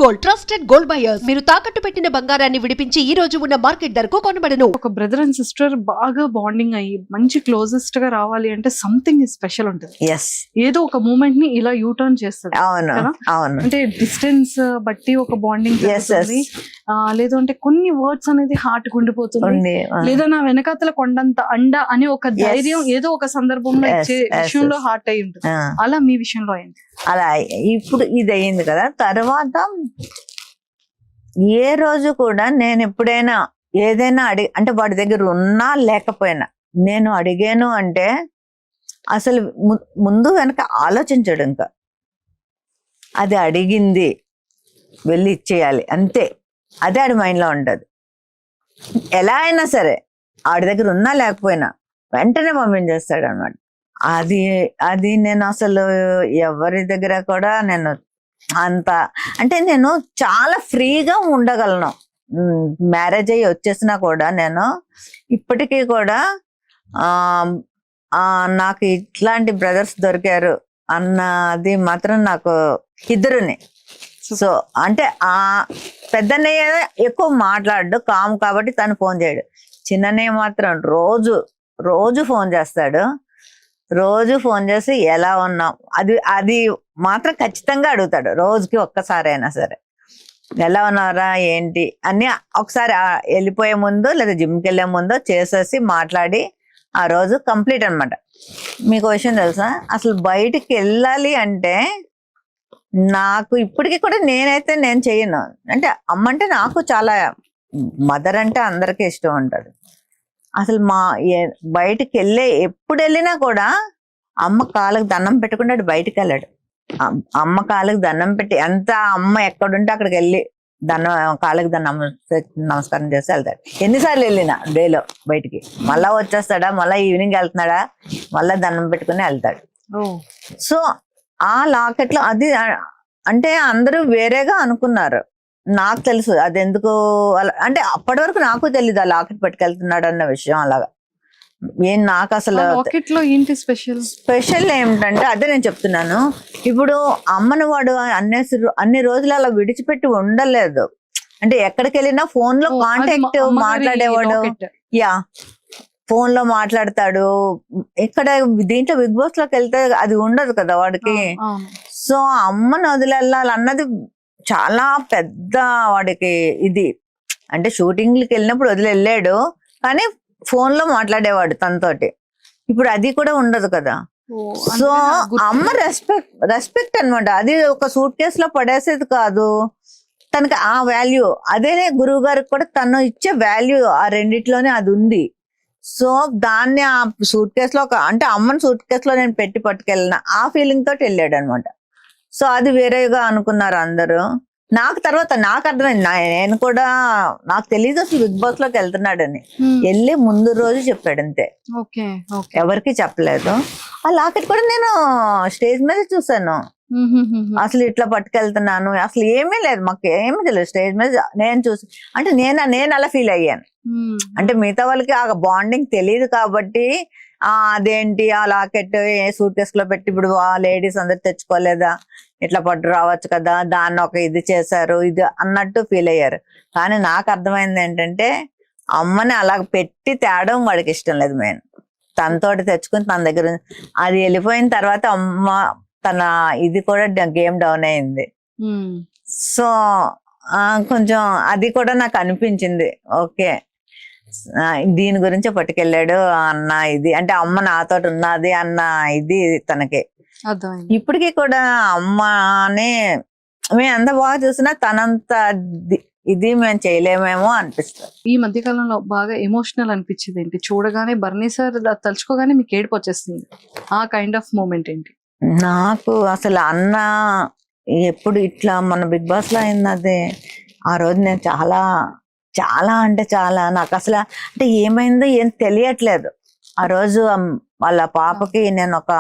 Gold trusted gold buyers మీరు తాకట్టు పెట్టిన బంగారాన్ని విడిపించి ఈ రోజు ఉన్న మార్కెట్ ధరకు కొనబడను. ఒక బ్రదర్ అండ్ సిస్టర్ బాగా బాండింగ్ అయ్యి మంచి క్లోజెస్ట్ గా రావాలి అంటే సంథింగ్ స్పెషల్ ఉంటుంది. ఏదో ఒక మూమెంట్ ని ఇలా యూటర్న్ చేస్తుంది. అంటే డిస్టెన్స్ బట్టి ఒక బాండింగ్ లేదు అంటే కొన్ని వర్డ్స్ అనేది హార్ట్ గుండిపోతుంది, లేదా నా వెనకాతల కొండంత అండ అని ఒక ధైర్యం ఏదో ఒక సందర్భంలో ఇచ్చే విషయంలో హార్ట్ అయి ఉంటుంది. అలా మీ విషయంలో అయింది? అలా ఇప్పుడు ఇది అయింది కదా. తర్వాత ఏ రోజు కూడా నేను ఎప్పుడైనా ఏదైనా అంటే వాడి దగ్గర ఉన్నా లేకపోయినా నేను అడిగాను అంటే అసలు ముందు వెనక ఆలోచించడు. ఇంకా అది అడిగింది వెళ్ళి ఇచ్చేయాలి అంతే, అదే ఆడి మైండ్లో ఉంటుంది. ఎలా అయినా సరే ఆడి దగ్గర ఉన్నా లేకపోయినా వెంటనే పంపించేస్తాడు అన్నమాట. అది నేను అసలు ఎవరి దగ్గర కూడా నేను అంత అంటే నేను చాలా ఫ్రీగా ఉండగలను. మ్యారేజ్ అయ్యి వచ్చేసినా కూడా నేను ఇప్పటికీ కూడా నాకు ఇట్లాంటి బ్రదర్స్ దొరికారు అన్నది మాత్రం నాకు ఇద్దరుని. సో అంటే పెద్దన్నయ్య ఎక్కువ మాట్లాడు కాము కాబట్టి తను ఫోన్ చేయడు. చిన్నన్నయ్య మాత్రం రోజు ఫోన్ చేస్తాడు. రోజు ఫోన్ చేసి ఎలా ఉన్నాం అది మాత్రం ఖచ్చితంగా అడుగుతాడు. రోజుకి ఒక్కసారి అయినా సరే ఎలా ఉన్నారా ఏంటి అని ఒకసారి వెళ్ళిపోయే ముందు లేదా జిమ్కి వెళ్ళే ముందు చేసేసి మాట్లాడి ఆ రోజు కంప్లీట్ అనమాట. మీకు విషయం తెలుసా, అసలు బయటికి వెళ్ళాలి అంటే నాకు ఇప్పటికీ కూడా నేను చెయ్యను. అంటే అమ్మ అంటే నాకు చాలా, మదర్ అంటే అందరికీ ఇష్టం ఉంటుంది. అసలు బయటికి ఎప్పుడు వెళ్ళినా కూడా అమ్మ కాళ్ళకి దండం పెట్టకుండా బయటికి వెళ్ళాడు. అమ్మ కాళ్ళకి దండం పెట్టి అమ్మ ఎక్కడుంటే అక్కడికి వెళ్ళి కాళ్ళకి నమస్కారం చేసి వెళ్తాడు. ఎన్నిసార్లు వెళ్ళినా డేలో బయటికి మళ్ళా వచ్చేస్తాడా, మళ్ళీ ఈవినింగ్ వెళ్తున్నాడా, మళ్ళా దండం పెట్టుకుని వెళ్తాడు. సో ఆ లాకెట్లో అది అంటే అందరూ వేరేగా అనుకున్నారు. నాకు తెలుసు అది ఎందుకు అంటే అప్పటి వరకు నాకు తెలీదు ఆ లాకెట్ పట్టుకెళ్తున్నాడు అన్న విషయం. అలాగా నాకు అసలు స్పెషల్ ఏమిటంటే అదే నేను చెప్తున్నాను. ఇప్పుడు అమ్మను వాడు అన్ని రోజులు అలా విడిచిపెట్టి ఉండలేదు. అంటే ఎక్కడికి వెళ్ళినా ఫోన్ లో కాంటాక్ట్ మాట్లాడేవాడు. ఫోన్ లో మాట్లాడతాడు. ఇక్కడ దీంట్లో బిగ్ బాస్ లోకి వెళ్తే అది ఉండదు కదా వాడికి. సో అమ్మను వదిలేళ్ళాలన్నది చాలా పెద్ద వాడికి ఇది. అంటే షూటింగ్లకి వెళ్ళినప్పుడు వదిలేళ్ళాడు కానీ ఫోన్ లో మాట్లాడేవాడు తనతోటి. ఇప్పుడు అది కూడా ఉండదు కదా. సో అమ్మ రెస్పెక్ట్ అనమాట. అది ఒక సూట్ కేసు లో పడేసేది కాదు. తనకి ఆ వాల్యూ అదే గురువు గారికి కూడా తను ఇచ్చే వాల్యూ ఆ రెండిట్లోనే అది ఉంది. సో దాన్ని ఆ సూట్ కేసులో అంటే అమ్మని సూట్ కేసులో నేను పెట్టి పట్టుకెళ్ళిన ఆ ఫీలింగ్ తోటి వెళ్ళాడు అనమాట. సో అది వేరేగా అనుకున్నారు అందరూ. నాకు తర్వాత నాకు అర్థమైంది. నేను కూడా నాకు తెలియదు అసలు బిగ్ బాస్ లోకి వెళ్తున్నాడని. వెళ్ళి ముందు రోజు చెప్పాడు అంతే, ఎవరికి చెప్పలేదు. ఆ లాకెట్ కూడా నేను స్టేజ్ మీద చూసాను. అసలు ఇట్లా పట్టుకెళ్తున్నాను అసలు ఏమీ లేదు, మాకు ఏమీ తెలియదు. స్టేజ్ మీద నేను చూసి అంటే నేను అలా ఫీల్ అయ్యాను. అంటే మిగతా వాళ్ళకి ఆ బాండింగ్ తెలియదు కాబట్టి అదేంటి ఆ లాకెట్ ఏ సూట్ కేసు లో పెట్టి ఇప్పుడు లేడీస్ అందరు తెచ్చుకోలేదా, ఇట్లా పట్టు రావచ్చు కదా, దాన్ని ఒక ఇది చేశారు ఇది అన్నట్టు ఫీల్ అయ్యారు. కానీ నాకు అర్థమైంది ఏంటంటే అమ్మని అలా పెట్టి తేడం వాడికి ఇష్టం లేదు. మెయిన్ తనతోటి తెచ్చుకుని తన దగ్గర అది వెళ్ళిపోయిన తర్వాత అమ్మ తన ఇది కూడా గేమ్ డౌన్ అయింది. సో కొంచెం అది కూడా నాకు అనిపించింది. ఓకే దీని గురించే పట్టుకెళ్ళాడు అన్న ఇది, అంటే అమ్మ నాతో ఉన్నది అన్న ఇది తనకి. ఇప్పటికీ కూడా అమ్మనే మేము ఎంత బాగా చూసినా తనంత ఇది మేము చేయలేమేమో అనిపిస్తుంది. ఈ మధ్య కాలంలో బాగా ఎమోషనల్ అనిపించింది ఏంటి? చూడగానే బర్నీ సార్ తలుచుకోగానే మీకు ఏడుపు వచ్చేస్తుంది. ఆ కైండ్ ఆఫ్ మూమెంట్ ఏంటి? నాకు అసలు అన్న ఎప్పుడు ఇట్లా మన బిగ్ బాస్ లో అయింది ఆ రోజు నేను చాలా అంటే చాలా నాకు అసలు అంటే ఏమైందో ఏం తెలియట్లేదు. ఆ రోజు వాళ్ళ పాపకి నేను ఒక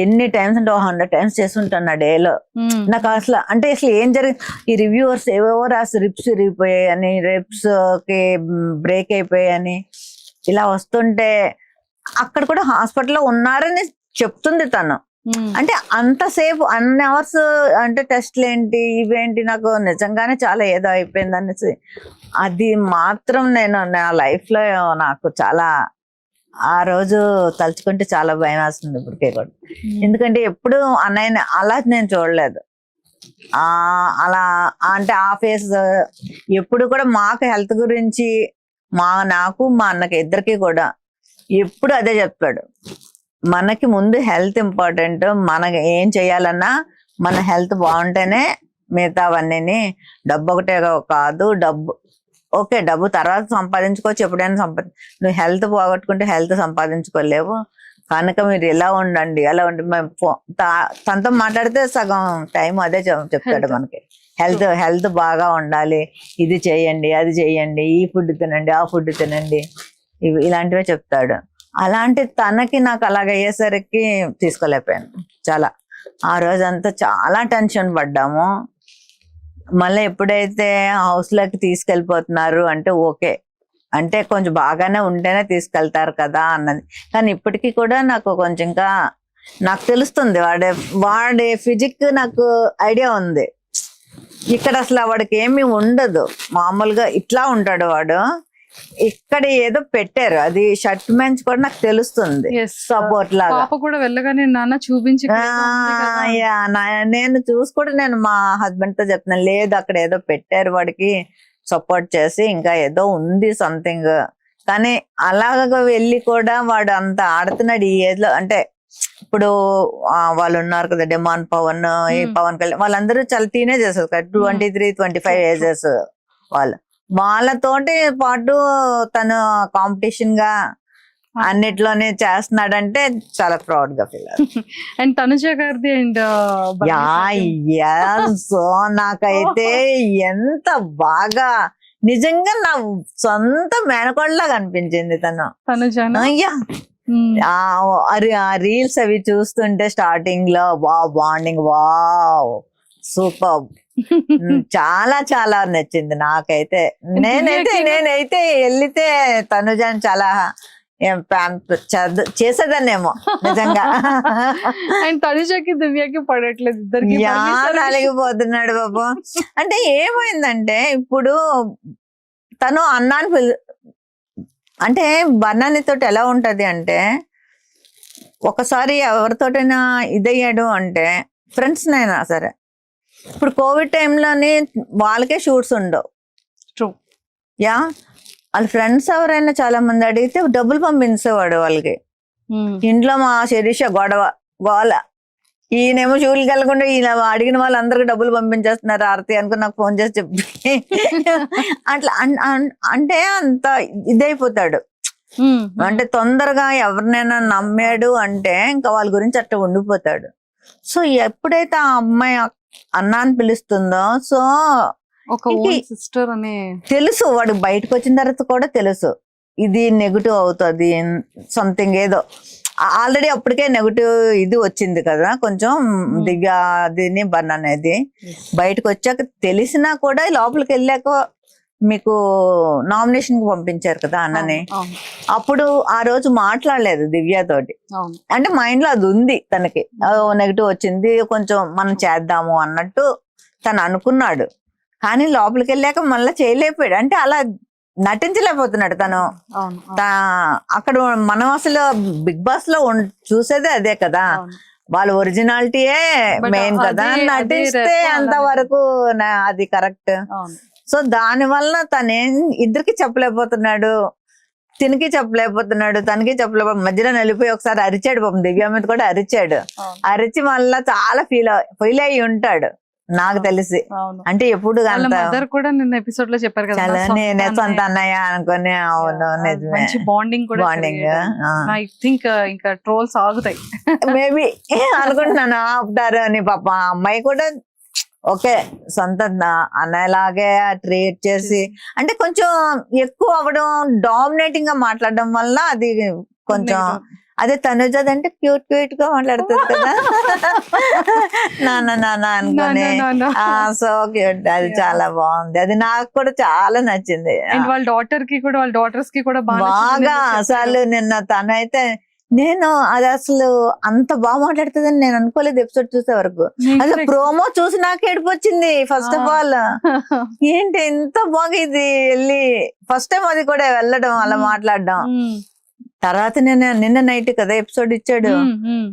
ఎన్ని టైమ్స్ అంటే 100 టైమ్స్ చేస్తుంటాను ఆ డేలో. నాకు అసలు అంటే అసలు ఏం జరిగింది, ఈ రివ్యూవర్స్ ఏవేవో రాసి రిప్స్ విరిగిపోయాయని, రిప్స్ కి బ్రేక్ అయిపోయాయని ఇలా వస్తుంటే అక్కడ కూడా హాస్పిటల్లో ఉన్నారని చెప్తుంది తను. అంటే అంతసేపు అన్ని అవర్స్ అంటే టెస్ట్లు ఏంటి ఇవేంటి నాకు నిజంగానే చాలా ఏదో అయిపోయింది అనేసి అది మాత్రం నేను నా లైఫ్ లో నాకు చాలా ఆ రోజు తలుచుకుంటే చాలా భయం వేస్తుంది ఇప్పటికే కూడా. ఎందుకంటే ఎప్పుడు అన్నయ్యని అలా నేను చూడలేదు. అలా అంటే ఆ ఫేస్ ఎప్పుడు కూడా మాకు హెల్త్ గురించి నాకు మా అన్నకి ఇద్దరికి కూడా ఎప్పుడు అదే చెప్పాడు. మనకి ముందు హెల్త్ ఇంపార్టెంట్. మనకి ఏం చేయాలన్నా మన హెల్త్ బాగుంటేనే మిగతావన్నీ. డబ్బు ఒకటే కాదు, డబ్బు ఓకే డబ్బు తర్వాత సంపాదించుకోవచ్చు, ఎప్పుడైనా నువ్వు హెల్త్ పోగొట్టుకుంటే హెల్త్ సంపాదించుకోలేవు. కనుక మీరు ఇలా ఉండండి అలా ఉండి మేము తనతో మాట్లాడితే సగం టైం అదే చెప్తాడు మనకి. హెల్త్ బాగా ఉండాలి, ఇది చేయండి అది చేయండి, ఈ ఫుడ్ తినండి ఆ ఫుడ్ తినండి, ఇలాంటివే చెప్తాడు. అలాంటి తనకి నాకు అలాగ అయ్యేసరికి తీసుకోలేకపోయాను. చాలా ఆ రోజంతా చాలా టెన్షన్ పడ్డాము. మళ్ళీ ఎప్పుడైతే హౌస్ లోకి తీసుకెళ్ళిపోతున్నారు అంటే ఓకే అంటే కొంచెం బాగానే ఉంటేనే తీసుకెళ్తారు కదా అన్నది. కానీ ఇప్పటికీ కూడా నాకు కొంచెం ఇంకా నాకు తెలుస్తుంది వాడి ఫిజిక్ నాకు ఐడియా ఉంది. ఇక్కడ అసలు వాడికి ఏమీ ఉండదు, మామూలుగా ఇట్లా ఉంటాడు వాడు. ఇక్కడ ఏదో పెట్టారు, అది షర్ట్ మెంచ్ కూడా నాకు తెలుస్తుంది సపోర్ట్ లాగా. కూడా వెళ్ళగానే నాన్న చూపించి నేను చూసి కూడా నేను మా హస్బెండ్ తో చెప్తున్నాను, లేదు అక్కడ ఏదో పెట్టారు వాడికి సపోర్ట్ చేసి, ఇంకా ఏదో ఉంది సంథింగ్. కానీ అలాగ వెళ్ళి కూడా వాడు అంత ఆడుతున్నాడు ఈ ఏజ్ లో. అంటే ఇప్పుడు వాళ్ళు ఉన్నారు కదా డిమాండ్ పవన్, ఈ పవన్ కళ్యాణ్, వాళ్ళందరూ చాలా టీనేజర్స్ కదా, 23-25 ఏజెస్ వాళ్ళు. వాళ్ళతోటి పాటు తను కాంపిటీషన్ గా అన్నిట్లోనే చేస్తున్నాడంటే చాలా ప్రౌడ్ గా ఫీల్ అవుతుంది. అండ్ తనుజ గారిది అండ్ సో నాకైతే ఎంత బాగా నిజంగా నా సొంత మేనకోడలాగా అనిపించింది తనుజ. ఆ రీల్స్ అవి చూస్తుంటే స్టార్టింగ్ లో బాండింగ్ సూపర్, చాలా చాలా నచ్చింది నాకైతే. నేనైతే వెళ్తే తనుజాని చాలా చేసేదాన్నేమో నిజంగా. అండ్ తనుజకి దివ్యకి పడట్లేదు, ఇద్దరికి అలిగిపోతున్నాడు బాబు. అంటే ఏమైందంటే ఇప్పుడు తను అన్నాన్ని అంటే బన్నానితో ఎలా ఉంటది అంటే, ఒకసారి ఎవరితోటైనా ఇదయ్యాడు అంటే ఫ్రెండ్స్ నైనా సరే, ఇప్పుడు కోవిడ్ టైంలోని వాళ్ళకే షూట్స్ ఉండవు. వాళ్ళ ఫ్రెండ్స్ ఎవరైనా చాలా మంది అడిగితే డబ్బులు పంపించేవాడు వాళ్ళకి. ఇంట్లో మా శిరీష గోల, ఈయనేమో షూలకి వెళ్ళకుండా ఈయన అడిగిన వాళ్ళందరికీ డబ్బులు పంపించేస్తున్నారు ఆరతి అనుకుని నాకు ఫోన్ చేసి చెప్పి అట్లా అంటే అంత ఇదైపోతాడు. అంటే తొందరగా ఎవరినైనా నమ్మాడు అంటే ఇంకా వాళ్ళ గురించి అట్లా ఉండిపోతాడు. సో ఎప్పుడైతే ఆ అమ్మాయి అన్నా అని పిలుస్తుందో, సో సిస్టర్ అనే తెలుసు వాడు బయటకు వచ్చిన తర్వాత కూడా తెలుసు ఇది నెగిటివ్ అవుతుంది సంథింగ్ ఏదో. ఆల్రెడీ అప్పటికే నెగిటివ్ ఇది వచ్చింది కదా కొంచెం దివ్యాదిని బన్ అనేది. బయటకు వచ్చాక తెలిసినా కూడా లోపలికి వెళ్ళాక మీకు నామినేషన్ కి పంపించారు కదా అన్నని. అప్పుడు ఆ రోజు మాట్లాడలేదు దివ్యతోటి. అంటే మైండ్ లో అది ఉంది తనకి, నెగిటివ్ వచ్చింది కొంచెం మనం చేద్దాము అన్నట్టు తను అనుకున్నాడు. కానీ లోపలికి వెళ్ళాక మళ్ళీ చేయలేకపోయాడు. అంటే అలా నటించలేకపోతున్నాడు తను. అక్కడ మనం అసలు బిగ్ బాస్ లో చూసేదే అదే కదా, వాళ్ళ ఒరిజినాలిటీయే మెయిన్ కదా. నటిస్తే అంతవరకు అది కరెక్ట్. సో దాని వల్ల తనేం ఇద్దరికి చెప్పలేకపోతున్నాడు, తినికి చెప్పలేకపోతున్నాడు, తనకి చెప్పలేకపోతే మధ్యలో నిలిపోయి ఒకసారి అరిచాడు పాపం, దివ్య మీద కూడా అరిచాడు. అరిచి మళ్ళా చాలా ఫీల్ అయ్యి ఉంటాడు నాకు తెలిసి. అంటే ఎప్పుడు కూడా నిన్న ఎపిసోడ్ లో చెప్పారు కదా నేనే సొంత అన్నయ్య అనుకుని. అవును నిజమే, బాండింగ్ ఐ థింక్ ఇంకా ట్రోల్స్ ఆగుతాయి మేబీ అనుకుంటున్నాను ఆపుతారు అని. పాప అమ్మాయి కూడా ఓకే సొంత అన్నలాగే ట్రీట్ చేసి, అంటే కొంచెం ఎక్కువ అవ్వడం, డామినేటింగ్ గా మాట్లాడడం వల్ల అది కొంచెం. అదే తనుజది అంటే క్యూట్ గా మాట్లాడుతుంది కదా, నాన్న అనుకుని. సో క్యూట్, అది చాలా బాగుంది. అది నాకు కూడా చాలా నచ్చింది. వాళ్ళ డాటర్స్ కి కూడా బాగా అసలు నిన్న తనైతే నేను అది అసలు అంత బాగా మాట్లాడుతుందని నేను అనుకోలేదు ఎపిసోడ్ చూసే వరకు. అసలు ప్రోమో చూసి నాకు ఏడుపు వచ్చింది. ఫస్ట్ ఆఫ్ ఆల్ ఏంటి ఎంత బాగా ఇది వెళ్ళి ఫస్ట్ టైం అది కూడా వెళ్ళడం అలా మాట్లాడడం. తర్వాత నేను నిన్న నైట్ కదా ఎపిసోడ్ ఇచ్చాడు,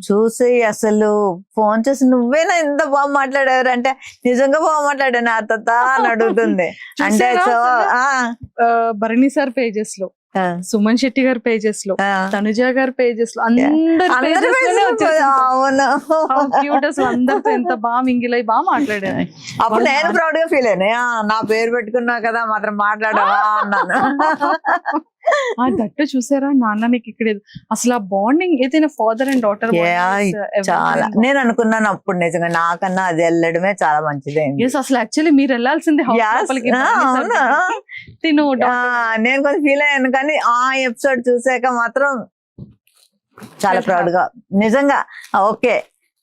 చూసి అసలు ఫోన్ చేసి నువ్వేనా ఎంత బాగా మాట్లాడారు అంటే నిజంగా బాగా మాట్లాడాను అత్త అని అడుగుతుంది. అంటే సో భరణి సార్ పేజెస్ లో, సుమన్ శెట్టి గారి పేజెస్ లో, తనుజ గారి పేజెస్ లో, అందరితో ఎంత బాగా మింగిలై బాగా మాట్లాడాను. అప్పుడు నేను ప్రౌడ్ గా ఫీల్ అయినా, నా పేరు పెట్టుకున్నా కదా మాత్రం మాట్లాడవా అన్నాను. దట్టు చూసారా నాన్న నీకు ఇక్కడ అసలు ఆ బాండింగ్ ఏదైనా ఫాదర్ అండ్ డాటర్ చాలా నేను అనుకున్నాను అప్పుడు నిజంగా నాకన్నా అది వెళ్ళడమే చాలా మంచిది. అసలు యాక్చువల్లీ మీరు వెళ్ళాల్సిందే. నేను కొంచెం ఫీల్ అయ్యాను కానీ ఆ ఎపిసోడ్ చూసాక మాత్రం చాలా ప్రౌడ్ గా నిజంగా ఓకే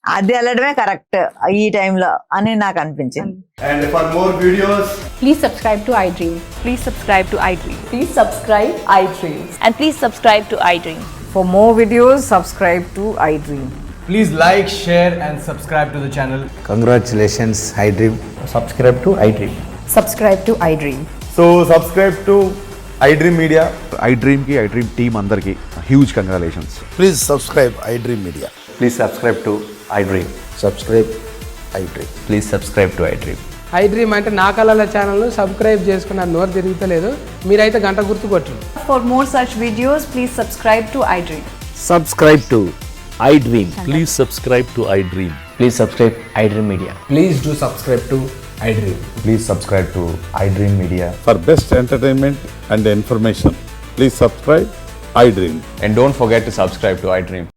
అది వెళ్ళడమే కరెక్ట్ ఈ టైంలో అని నాకు అనిపించింది. And for more videos, please subscribe to iDream. Please subscribe to iDream. Please subscribe iDream. And please subscribe to iDream. For more videos, subscribe to iDream. please like, share and subscribe to the channel. Congratulations, iDream. Subscribe to iDream. Subscribe to iDream. So subscribe to iDream Media. iDream ki iDream team andarki huge congratulations. Please subscribe iDream Media. Please subscribe to iDream. Subscribe iDream. Please subscribe to iDream. iDream అంటే నా కళల channel subscribe చేసుకున్న నోరు తిరుగుతలేదు, మీరైతే గంట గుర్తు కొట్టండి. For more such videos, please subscribe to iDream. Subscribe to iDream. Please subscribe to iDream. Please subscribe iDream Media. Please do subscribe to iDream. Please subscribe to iDream Media. For best entertainment and information, please subscribe iDream. And don't forget to subscribe to iDream.